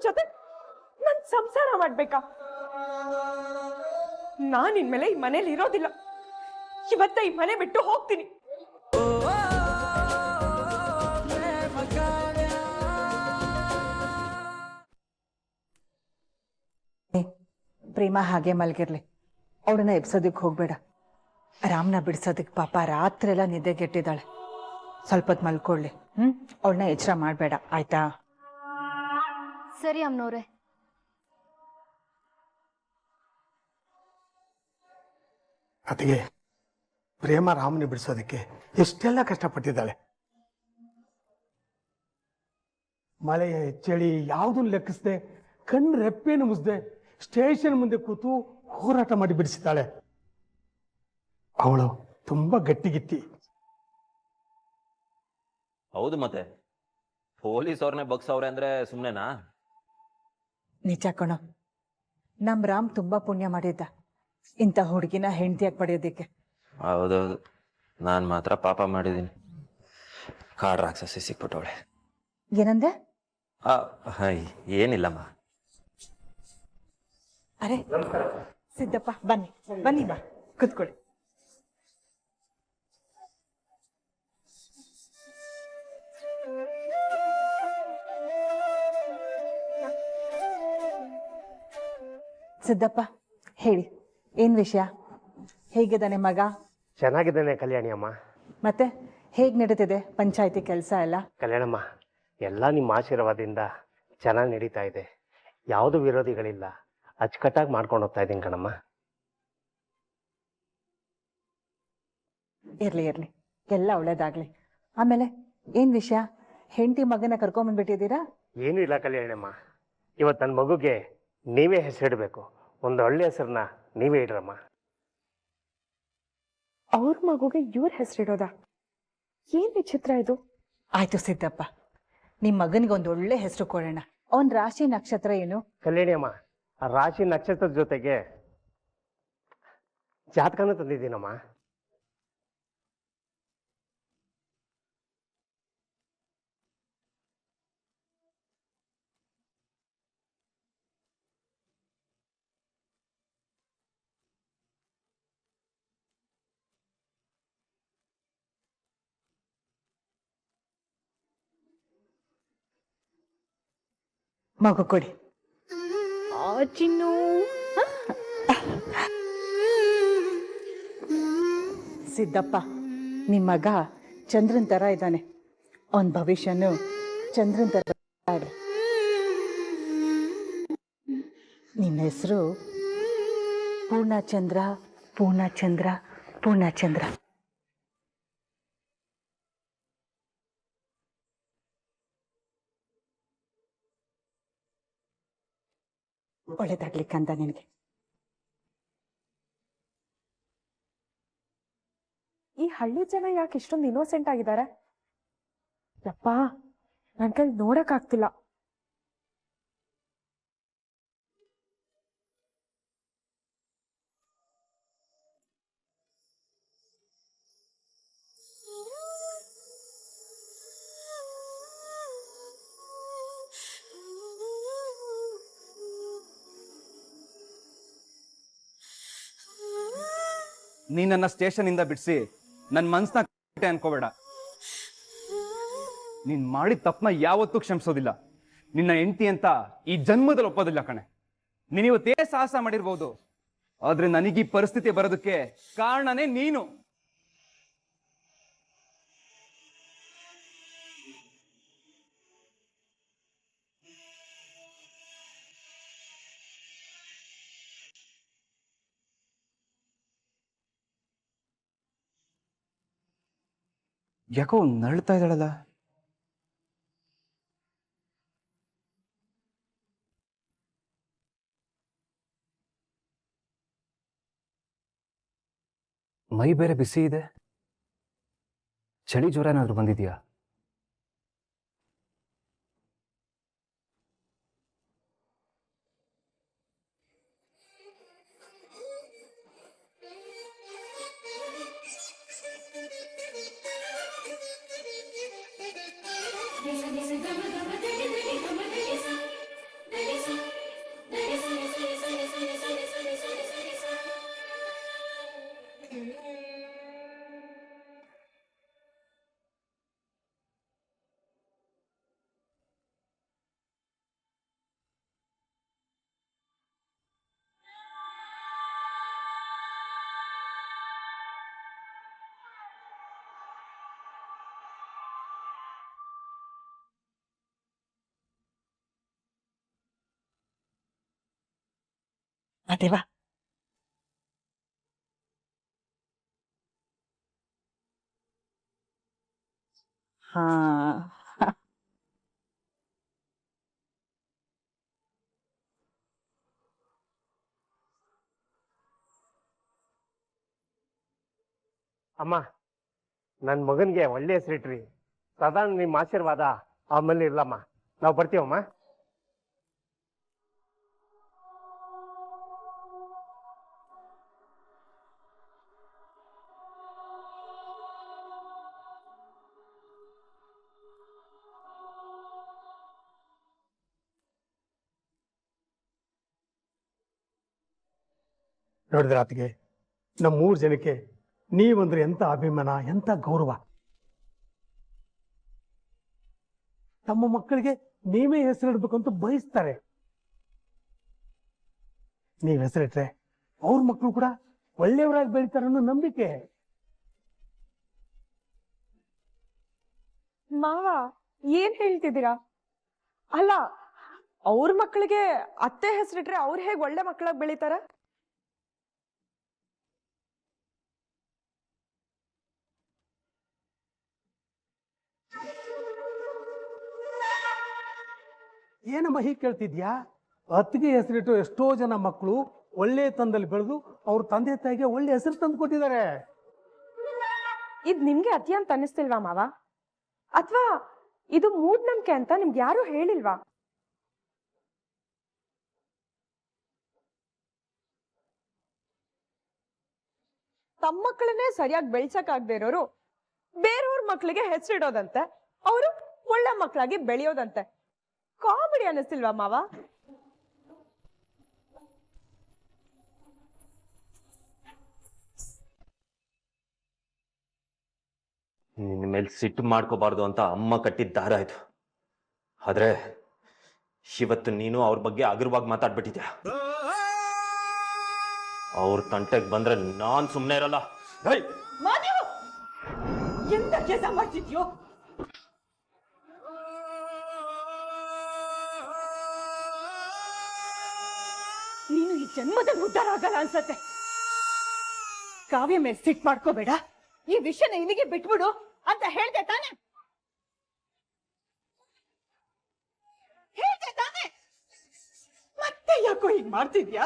ಜೊತೆ ನನ್ ಸಂಸಾರ ಮಾಡ್ಬೇಕಾ? ನಾನ್ ಇನ್ಮೇಲೆ ಈ ಮನೇಲಿ ಇರೋದಿಲ್ಲ. ಇವತ್ತ ಈ ಮನೆ ಬಿಟ್ಟು ಹೋಗ್ತೀನಿ. ಪ್ರೇಮ ಹಾಗೆ ಮಲ್ಗಿರ್ಲಿ, ಅವಳನ್ನ ಎಬ್ಸೋದಕ್ಕೆ ಹೋಗ್ಬೇಡ. ರಾಮ್ನ ಬಿಡ್ಸೋದಕ್ಕೆ ಪಾಪ ರಾತ್ರಿ ಎಲ್ಲ ನಿದ್ದೆಗೆಟ್ಟಿದ್ದಾಳೆ. ಸ್ವಲ್ಪ ಹೊತ್ತು ಮಲ್ಕೊಳ್ಳಿ. ಅವಳನ್ನ ಎಚ್ಚರ ಮಾಡಬೇಡ, ಆಯ್ತಾ? ಸರಿ ಅಮ್ಮನವ್ರೆ. ಅತಿಗೆ, ಪ್ರೇಮ ರಾಮನ ಬಿಡಿಸೋದಕ್ಕೆ ಎಷ್ಟೆಲ್ಲ ಕಷ್ಟಪಟ್ಟಿದ್ದಾಳೆ. ಮಳೆ ಚಳಿ ಯಾವುದನ್ನು ಲೆಕ್ಕಿಸದೆ ಕಣ್ಣು ರೆಪ್ಪೇನು ಮುಸ್ದೆ ಸ್ಟೇಷನ್ ಮುಂದೆ ಕೂತು ಹೋರಾಟ ಮಾಡಿ ಬಿಡಿಸಿದ್ದಾಳೆ. ಅವಳು ತುಂಬಾ ಗಟ್ಟಿಗಿತ್ತಿ. ಹೌದು, ಮತ್ತೆ ಪೊಲೀಸ್ ಅವ್ರನ್ನೇ ಬಗ್ಸವ್ರೆ ಅಂದ್ರೆ ಸುಮ್ನೆನಾ? ನಿಜ ಕಣೋ, ನಮ್ ರಾಮ್ ತುಂಬಾ ಪುಣ್ಯ ಮಾಡಿದ್ದ ಇಂಥ ಹುಡುಗಿನ ಹೆಂಡತಿಯಾಗಿ ಪಡೆಯೋದಿಕ್ಕೆ. ಹೌದೌದು, ನಾನ್ ಮಾತ್ರ ಪಾಪ ಮಾಡಿದೀನಿ. ಕಾಡ್ ರಾಕ್ಷಸಿ ಸಿಕ್ಬಿಟ್ಟವಳೆ. ಏನಂದೆ? ಏನಿಲ್ಲಮ್ಮ. ಅರೆ ಸಿದ್ದಪ್ಪ, ಬನ್ನಿ ಬನ್ನಿ, ಬಾ ಕೂತ್ಕೊಳ್ಳಿ. ಸಿದ್ದಪ್ಪ, ಹೇಳಿ, ಏನ್ ವಿಷಯ? ಹೇಗಿದ್ದಾನೆ ಮಗ? ಚೆನ್ನಾಗಿದ್ದಾನೆ ಕಲ್ಯಾಣಿ ಅಮ್ಮ. ಮತ್ತೆ ಹೇಗ್ ನಡೀತಿದೆ ಪಂಚಾಯತಿ ಕೆಲಸ ಎಲ್ಲ? ಕಲ್ಯಾಣಮ್ಮ, ಎಲ್ಲ ನಿಮ್ಮ ಆಶೀರ್ವಾದದಿಂದ ಚೆನ್ನಾಗಿ ನಡೀತಾ ಇದೆ. ಯಾವುದು ವಿರೋಧಿಗಳಿಲ್ಲ, ಅಚ್ಚುಕಟ್ಟಾಗಿ ಮಾಡ್ಕೊಂಡು ಹೋಗ್ತಾ ಇದ್ದೀನಿ ಕಣಮ್ಮ. ಇರ್ಲಿ ಇರ್ಲಿ, ಎಲ್ಲ ಒಳ್ಳೇದಾಗ್ಲಿ. ಆಮೇಲೆ ಏನ್ ವಿಷಯ? ಹೆಂಡತಿ ಮಗನ ಕರ್ಕೊಂಬಂದ್ಬಿಟ್ಟಿದ್ದೀರಾ? ಏನೂ ಇಲ್ಲ ಕಲ್ಯಾಣಮ್ಮ, ಇವತ್ತು ನನ್ನ ಮಗುಗೆ ನೀವೇ ಹೆಸರಿಡಬೇಕು. ಒಂದು ಒಳ್ಳೆ ಹೆಸರನ್ನ ನೀವೇ ಇಡ್ರಮ್ಮ. ಅವ್ರ ಮಗುಗೆ ಇವ್ರ ಹೆಸರಿಡೋದಾ? ಏನ್ ವಿಚಿತ್ರ ಇದು. ಆಯ್ತು ಸಿದ್ದಪ್ಪ, ನಿಮ್ ಮಗನಿಗೊಂದು ಒಳ್ಳೆ ಹೆಸರು ಕೊಡೋಣ. ಅವನ್ ರಾಶಿ ನಕ್ಷತ್ರ ಏನು? ಕಲ್ಯಾಣಿ ಅಮ್ಮ, ಆ ರಾಶಿ ನಕ್ಷತ್ರದ ಜೊತೆಗೆ ಜಾತಕನೂ ತಂದಿದ್ದೀನಮ್ಮ. ಮಗು ಕೊಡಿ. ಚಿನ್ನು, ಸಿದ್ದಪ್ಪ, ನಿಮ್ ಮಗ ಚಂದ್ರನ್ ತರ ಇದ್ದಾನೆ. ಅವನ್ ಭವಿಷ್ಯನು ಚಂದ್ರನ್ ತರ. ನಿನ್ನ ಹೆಸರು ಪೂರ್ಣಚಂದ್ರ, ಪೂರ್ಣಚಂದ್ರ, ಪೂರ್ಣಚಂದ್ರ. ಒಳ್ಳೇದಾಗ್ಲಿಕ್ಕಂತ ನಿನಗೆ. ಈ ಹಳ್ಳಿ ಜನ ಯಾಕೆ ಇಷ್ಟೊಂದು ಇನ್ನೋಸೆಂಟ್ ಆಗಿದ್ದಾರೆ? ಯಪ್ಪ, ನನ್ ಕೈ ನೋಡಕ್ ಆಗ್ತಿಲ್ಲ. ನೀ ನನ್ನ ಸ್ಟೇಷನ್ ಇಂದ ಬಿಡಿಸಿ ನನ್ನ ಮನ್ಸನ್ನ ಅನ್ಕೋಬೇಡ. ನೀನ್ ಮಾಡಿದ ತಪ್ಪನ್ನ ಯಾವತ್ತೂ ಕ್ಷಮಿಸೋದಿಲ್ಲ. ನಿನ್ನ ಹೆಂಡತಿ ಅಂತ ಈ ಜನ್ಮದಲ್ಲಿ ಒಪ್ಪೋದಿಲ್ಲ ಕಣೆ. ನೀನಿವತ್ತೇ ಸಾಹಸ ಮಾಡಿರ್ಬೋದು, ಆದ್ರೆ ನನಗೀ ಪರಿಸ್ಥಿತಿ ಬರೋದಕ್ಕೆ ಕಾರಣನೇ ನೀನು. ಯಾಕೋ ನಳ್ತಾ ಇದ್ದಾಳಲ್ಲ. ಮೈ ಬೇರೆ ಬಿಸಿ ಇದೆ. ಚಳಿ ಜ್ವರ ಏನಾದ್ರೂ ಬಂದಿದ್ಯಾ? ಅದೇವಾ ಹಾ ಅಮ್ಮ ನನ್ನ ಮಗನಿಗೆ ಒಳ್ಳೆ ಹೆಸರಿಟ್ರಿ. ಸಾಧಾರಣ ನಿಮ್ಮ ಆಶೀರ್ವಾದ ಆಮೇಲೆ ಇರ್ಲಮ್ಮ. ನಾವು ಬರ್ತೀವಮ್ಮ. ನೋಡಿದ್ರ ಆತಿಗೆ ನಮ್ಮ 3 ಜನಕ್ಕೆ ನೀವಂದ್ರೆ ಎಂತ ಅಭಿಮಾನ, ಎಂತ ಗೌರವ. ತಮ್ಮ ಮಕ್ಕಳಿಗೆ ನೀವೇ ಹೆಸರಿಡ್ಬೇಕು ಅಂತ ಬಯಸ್ತಾರೆ. ನೀವ್ ಹೆಸರಿಟ್ರೆ ಅವ್ರ ಮಕ್ಕಳು ಕೂಡ ಒಳ್ಳೆಯವರಾಗಿ ಬೆಳಿತಾರೆ ಅನ್ನೋ ನಂಬಿಕೆ. ಮಾವ ಏನ್ ಹೇಳ್ತಿದ್ದೀರಾ? ಅಲ್ಲ, ಅವ್ರ ಮಕ್ಕಳಿಗೆ ಅತ್ತೆ ಹೆಸರಿಟ್ರೆ ಅವ್ರು ಹೇಗ್ ಒಳ್ಳೆ ಮಕ್ಕಳಾಗಿ ಬೆಳಿತಾರ? ಏನಮ್ಮ ಹೀಗೆ ಕೇಳ್ತಿದ್ಯಾ? ಅತ್ತಿಗೆ ಹೆಸರಿಟ್ಟು ಎಷ್ಟೋ ಜನ ಮಕ್ಕಳು ಒಳ್ಳೆ ತಂದಲ್ಲಿ ಬೆಳೆದು ಅವ್ರ ತಂದೆ ತಾಯಿಗೆ ಒಳ್ಳೆ ಹೆಸರು ತಂದು ಕೊಟ್ಟಿದ್ದಾರೆ. ಇದ್ ನಿಮ್ಗೆ ಅತಿ ಅಂತ ಅನ್ನಿಸ್ತಿಲ್ವಾ ಮಾವ? ಅಥವಾ ಇದು ಮೂಢನಂಬಿಕೆ ಅಂತ ನಿಮ್ಗೆ ಯಾರು ಹೇಳಿಲ್ವಾ? ತಮ್ಮ ಮಕ್ಕಳನ್ನೇ ಸರಿಯಾಗಿ ಬೆಳ್ಸಕ್ ಆಗದೆ ಇರೋರು ಬೇರೆಯವ್ರ ಮಕ್ಕಳಿಗೆ ಹೆಸರಿಡೋದಂತೆ, ಅವರು ಒಳ್ಳೆ ಮಕ್ಕಳಾಗಿ ಬೆಳೆಯೋದಂತೆ. ಕಾಮಿಡಿ ಅನ್ನಿಸ್ತಿಲ್ವಾ ಮಾವ? ನಿನ್ನ ಮೇಲೆ ಸಿಟ್ಟು ಮಾಡ್ಕೋಬಾರ್ದು ಅಂತ ಅಮ್ಮ ಕಟ್ಟಿದ ದಾರ ಆಯ್ತು. ಆದ್ರೆ ಇವತ್ತು ನೀನು ಅವ್ರ ಬಗ್ಗೆ ಅಗ್ರವಾಗಿ ಮಾತಾಡ್ಬಿಟ್ಟಿದ್ಯಾ. ಅವ್ರ ತಂಟೆಗೆ ಬಂದ್ರೆ ನಾನ್ ಸುಮ್ನೆ ಇರಲ್ಲ. ಎಂತ ಕೆಲಸ ಮಾಡ್ತಿದ್ಯೋ? ನೀನು ಈ ಜನ್ಮದಲ್ಲಿ ಉದ್ಧಾರ ಆಗಲ್ಲ ಅನ್ಸತ್ತೆ. ಕಾವ್ಯ ಮೇಲೆ ಸಿಟ್ ಮಾಡ್ಕೋಬೇಡ, ಈ ವಿಷಯನ ಇಲ್ಲಿಗೆ ಬಿಟ್ಬಿಡು ಅಂತ ಹೇಳ್ದೆ ತಾನೆ? ಹೇಳ್ದೆ ತಾನೆ? ಮತ್ತೆ ಯಾಕೋ ಹೀಗ್ ಮಾಡ್ತಿದ್ಯಾ?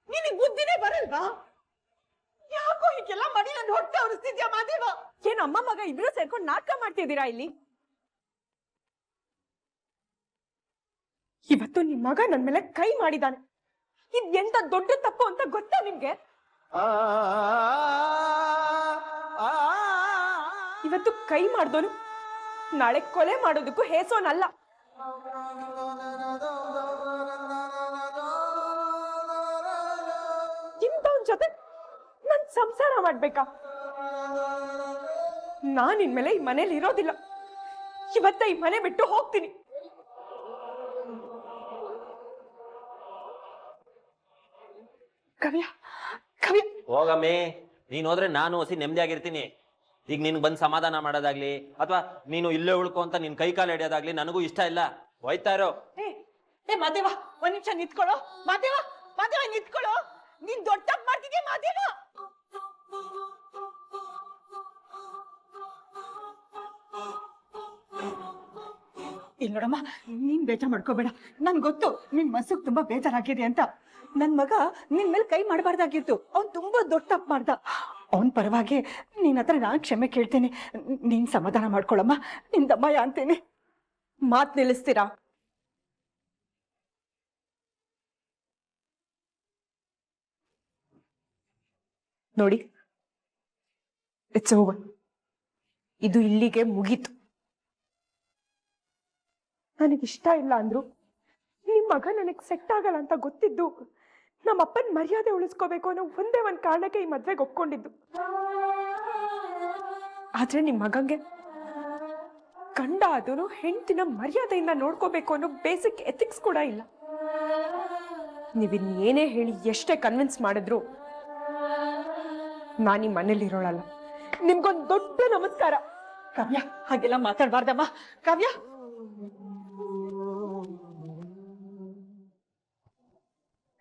ನಿನಗ್ ಬುದ್ಧಿನೇ ಬರಲ್ವಾ? ಯಾಕೋ ಹೀಗೆಲ್ಲ ಮಾಡಿ ನನ್ನ ಹೊಟ್ಟೆ ಉರಿಸ್ತಿದ್ಯಾ ಮಾದೇವ? ಏನು ಅಮ್ಮ ಮಗ ಇಬ್ರು ಸೇರ್ಕೊಂಡು ನಾಟಕ ಮಾಡ್ತಿದ್ದೀರಾ ಇಲ್ಲಿ? ಇವತ್ತು ನಿಮ್ ಮಗ ನನ್ ಮೇಲೆ ಕೈ ಮಾಡಿದಾನೆ. ಇದ್ ಎಂತ ದೊಡ್ಡ ತಪ್ಪು ಅಂತ ಗೊತ್ತಾ ನಿಮ್ಗೆ? ಇವತ್ತು ಕೈ ಮಾಡ್ದೋನು ನಾಳೆ ಕೊಲೆ ಮಾಡೋದಕ್ಕೂ ಹೇಸೋನಲ್ಲ. ಇಂಥವನ್ ಜೊತೆ ನನ್ ಸಂಸಾರ ಮಾಡ್ಬೇಕಾ? ನಾನ್ ಇನ್ಮೇಲೆ ಈ ಮನೇಲಿ ಇರೋದಿಲ್ಲ. ಇವತ್ತ ಈ ಮನೆ ಬಿಟ್ಟು ಹೋಗ್ತೀನಿ. ಕವ್ಯ, ಕವ್ಯ, ಹೋಗಮ್ಮಿ, ನೀನ್ ಹೋದ್ರೆ ನಾನು ಹೊಸಿ ನೆಮ್ಮದಿಯಾಗಿರ್ತೀನಿ. ಈಗ ನಿನ್ ಬಂದ್ ಸಮಾಧಾನ ಮಾಡೋದಾಗ್ಲಿ ಅಥವಾ ನೀನು ಇಲ್ಲೇ ಉಳ್ಕೊ ಅಂತ ನಿನ್ ಕೈ ಕಾಲು ಹಿಡಿಯೋದಾಗ್ಲಿ ನನಗೂ ಇಷ್ಟ ಇಲ್ಲ. ಹೋಯ್ತಾ ಇರೋ. ಏ ಮಾದೇವ, ಒಂದ್ ನಿಮಿಷ ನಿಂತ್ಕೊಳ್ಳೋ. ಮಾದೇವ, ಮಾದೇವ ನಿಂತ್ಕೊಳ್ಳೋ. ನೀನ್ ದೊಡ್ಡ ತಪ್ಪು ಮಾಡ್ತಿದ್ಯಾ ಮಾದೇವ. ಇಲ್ಲ ನೋಡಮ್ಮ, ನೀನ್ ಬೇಜಾರ್ ಮಾಡ್ಕೋಬೇಡ. ನನ್ ಗೊತ್ತು ನಿನ್ ಮನ್ಸಿಗೆ ತುಂಬಾ ಬೇಜಾರಾಗಿದೆ ಅಂತ. ನನ್ ಮಗ ನಿನ್ ಮೇಲೆ ಕೈ ಮಾಡಬಾರ್ದಾಗಿತ್ತು. ಅವ್ನ್ ತುಂಬಾ ದೊಡ್ಡ ತಪ್ಪು ಮಾಡ್ದ. ಅವನ್ ಪರವಾಗಿ ನಿನ್ ಹತ್ರ ನಾನ್ ಕ್ಷಮೆ ಕೇಳ್ತೇನೆ. ನೀನ್ ಸಮಾಧಾನ ಮಾಡ್ಕೊಳಮ್ಮ. ನಿನ್ ದಮ್ಮಯ್ಯ ಅಂತೇನೆ. ಮಾತ್ ನಿಲ್ಲಿಸ್ತೀರಾ? ನೋಡಿ, ಇಟ್ಸ್ ಓವರ್. ಇದು ಇಲ್ಲಿಗೆ ಮುಗೀತು. ನನಗಿಷ್ಟ ಇಲ್ಲ ಅಂದ್ರು ನಿಮ್ ಮಗ ನನಗ್ ಸೆಟ್ ಆಗಲ್ಲ ಅಂತ ಗೊತ್ತಿದ್ದು ನಮ್ಮ ಅಪ್ಪನ ಮರ್ಯಾದೆ ಉಳಿಸ್ಕೋಬೇಕು ಅನ್ನೋ ಒಂದೇ ಒಂದ್ ಕಾರಣಕ್ಕೆ ಈ ಮದ್ವೆಗೆ ಒಪ್ಕೊಂಡಿದ್ದು. ಆದ್ರೆ ನಿಮ್ ಮಗಂಗೆ ಗಂಡ ಆದನು ಹೆಂಡತಿನ ಮರ್ಯಾದೆಯಿಂದ ನೋಡ್ಕೋಬೇಕು ಅನ್ನೋ ಬೇಸಿಕ್ ಎಥಿಕ್ಸ್ ಕೂಡ ಇಲ್ಲ. ನೀವಿನ್ ಏನೇ ಹೇಳಿ ಎಷ್ಟೇ ಕನ್ವಿನ್ಸ್ ಮಾಡಿದ್ರು ನಾನು ಈ ಮನೇಲಿ ಇರೋಳಲ್ಲ. ನಿಮ್ಗೊಂದು ದೊಡ್ಡ ನಮಸ್ಕಾರ. ಕಾವ್ಯ, ಹಾಗೆಲ್ಲ ಮಾತಾಡ್ಬಾರ್ದಮ್ಮ. ಕಾವ್ಯ,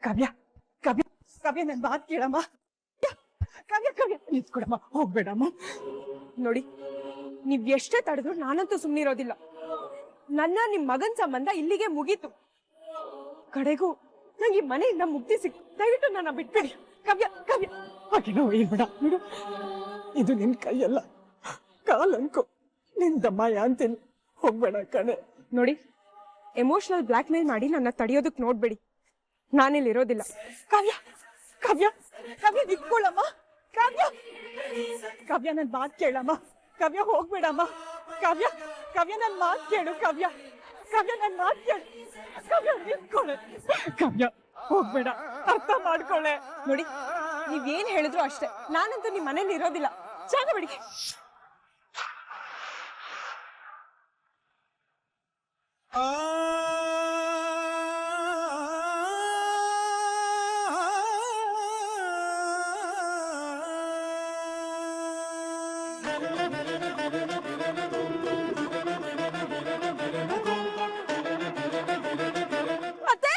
ಕಾವ್ಯ, ಕಾವ್ಯ, ಕಾವ್ಯ ನನ್ ಮಾತ್ ಕೇಳಮ್ಮ. ಕಾವ್ಯ ಕಾವ್ಯ ನಿಂತ್ಕೊಡಮ್ಮ, ಹೋಗ್ಬೇಡಮ್ಮ. ನೋಡಿ, ನೀವ್ ಎಷ್ಟೇ ತಡೆದ್ರು ನಾನಂತೂ ಸುಮ್ನಿರೋದಿಲ್ಲ. ನನ್ನ ನಿಮ್ ಮಗನ್ ಸಂಬಂಧ ಇಲ್ಲಿಗೆ ಮುಗೀತು. ಕಡೆಗೂ ನಂಗೆ ಈ ಮನೆಯಿಂದ ಮುಕ್ತಿ ಸಿಕ್ತು. ದಯವಿಟ್ಟು ನನ್ನ ಬಿಟ್ಬಿಡಿ. ಕಾವ್ಯ ಕಾವ್ಯ ಹಾಗೇನೋ ಹೇಳ್ಬೇಡ ನೋಡು, ಇದು ನಿನ್ ಕೈಯಲ್ಲ, ಕಾಲ್ ಅನ್ಕೋ. ನಿಂದಮ್ಮಯ್ಯ ಅಂತೀನಿ, ಹೋಗ್ಬೇಡ ಕಣೆ. ನೋಡಿ, ಎಮೋಷನಲ್ ಬ್ಲಾಕ್ ಮೇಲ್ ಮಾಡಿ ನನ್ನ ತಡೆಯೋದಕ್ ನೋಡ್ಬೇಡಿ. ನಾನಿಲ್ಲಿ ಇರೋದಿಲ್ಲ. ಕಾವ್ಯ ಕಾವ್ಯ ಕಾವ್ಯ ನಿಂತ್ಕೊಳ್ಳಮ್ಮ. ಕಾವ್ಯ ಕಾವ್ಯ ನನ್ ಮಾತ್ ಕೇಳಮ್ಮ. ಕಾವ್ಯ ಹೋಗ್ಬೇಡಮ್ಮ. ಕಾವ್ಯ ಕಾವ್ಯ ನನ್ ಮಾತ್ ಕೇಳು. ಕಾವ್ಯ ಕಾವ್ಯ ನನ್ ಮಾತ್ ಕೇಳು. ಕಾವ್ಯ ನಿಂತ್ಕೊಳ್ಳೆ. ಕಾವ್ಯ ಹೋಗ್ಬೇಡ, ಅರ್ಥ ಮಾಡ್ಕೊಳ್ಳೆ. ನೋಡಿ, ನೀವೇನ್ ಹೇಳಿದ್ರು ಅಷ್ಟೇ. ನಾನಂತೂ ನಿಮ್ ಮನೇಲಿ ಇರೋದಿಲ್ಲ. ಜಾಗ ಬಿಡಿ. ಅತ್ತೆ!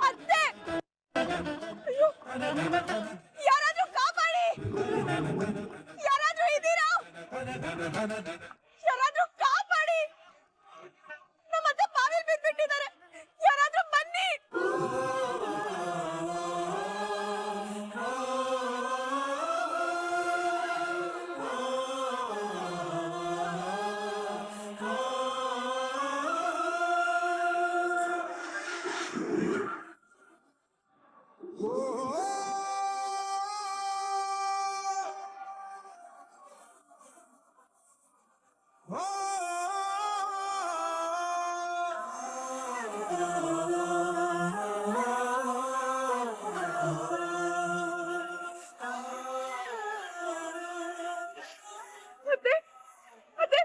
ಅತ್ತೆ! ಅಯ್ಯೋ! ಯಾರಾದ್ರೂ ಕಾಪಾಡಿ! ಯಾರಾದ್ರೂ ಇದ್ದೀರಾ? ಯಾರಾದ್ರೂ ಕಾಪಾಡಿ! ನಮ್ಮತ್ತೆ ಬಾವಿಲ್ ಬಿದ್ಬಿಟ್ಟಿದ್ದಾರೆ. ಯಾರಾದ್ರೂ ಬನ್ನಿ. ಅತ್ತೆ! ಅತ್ತೆ!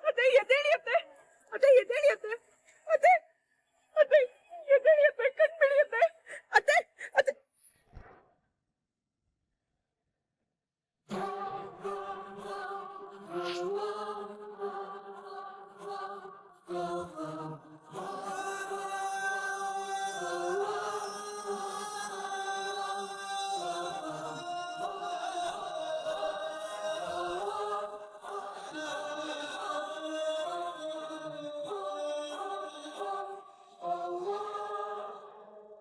ಅತ್ತೆ, ಎದ್ದೇಳಿ ಅತ್ತೆ! ಅತ್ತೆ, ಎದ್ದೇಳಿ ಅತ್ತೆ!